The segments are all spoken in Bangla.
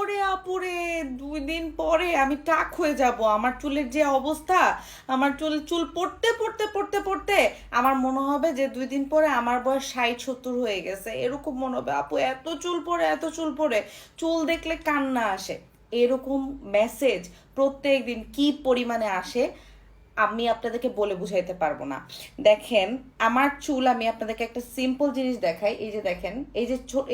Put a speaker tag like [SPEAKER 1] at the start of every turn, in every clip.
[SPEAKER 1] ওরে আপুরে 2 দিন পরে আমি টাক হয়ে যাব। আমার চুলের যে অবস্থা, আমার চুল চুল পড়তে পড়তে পড়তে পড়তে আমার মনে হবে যে 2 দিন পরে আমার বয়স 60-70 হয়ে গেছে, এরকম মনে হবে। আপু এত চুল পড়ে, এত চুল পড়ে, চুল দেখলে কান্না আসে। এরকম মেসেজ প্রত্যেক দিন কি পরিমাণে আসে আমি আপনাদেরকে বলে বুঝাইতে পারবো না। দেখেন আমার চুল, আমি আপনাদেরকে একটা সিম্পল জিনিস দেখাই। এই যে দেখেন, এই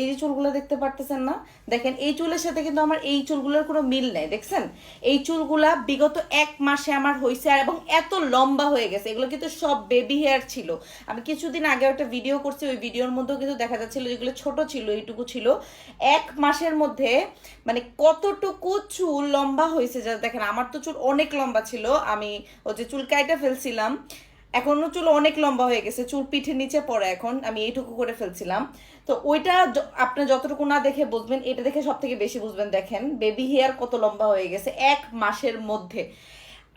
[SPEAKER 1] যে চুলগুলো দেখতে পারতেছেন না? দেখেন এই চুলের সাথে কিন্তু আমার এই চুলগুলোর কোনো মিল নেই, দেখছেন? এই চুলগুলা বিগত 1 মাসে আমার হয়েছে, আর এবং এত লম্বা হয়ে গেছে। এগুলো কিন্তু সব বেবি হেয়ার ছিল। আমি কিছুদিন আগে একটা ভিডিও করছি, ওই ভিডিওর মধ্যেও কিন্তু দেখা যাচ্ছিল যেগুলো ছোট ছিল, এইটুকু ছিল। 1 মাসের মধ্যে মানে কতটুকু চুল লম্বা হয়েছে যা দেখেন। আমার তো চুল অনেক লম্বা ছিল, আমি ওই যে চুল কাইটা ফেলছিলাম, এখনো চুল অনেক লম্বা হয়ে গেছে, চুল পিঠের নিচে পড়ে এখন, আমি এইটুকু করে ফেলছিলাম। তো ওইটা আপনি যতটুকু না দেখে বুঝবেন, এটা দেখে সব থেকে বেশি বুঝবেন। দেখেন বেবি হেয়ার কত লম্বা হয়ে গেছে 1 মাসের মধ্যে।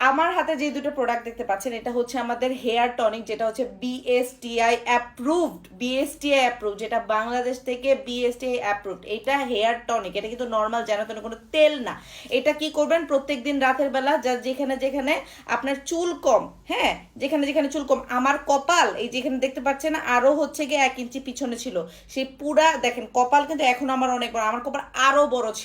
[SPEAKER 1] আমার হাতে যে দুটো প্রোডাক্ট দেখতে পাচ্ছেন, এটা হচ্ছে আমাদের হেয়ার টনিক, যেটা হচ্ছে বিএসটিআই অ্যাপ্রুভড, যেটা বাংলাদেশ থেকে বিএসটিআই অ্যাপ্রুভড। এটা হেয়ার টনিক, এটা কিন্তু নর্মাল যেন তেন কোনো তেল না। এটা কি করবেন, প্রত্যেক দিন রাতের বেলা যা যেখানে যেখানে আপনার চুল কম, হ্যাঁ, যেখানে যেখানে চুল কম, আমার কপাল এই যেখানে দেখতে পাচ্ছেন আরো হচ্ছে গিয়ে 1 ইঞ্চি পিছনে ছিল, সেই পুরা দেখেন কপাল কিন্তু এখন আমার অনেক বড়, আমার কপাল আরো বড় ছিল।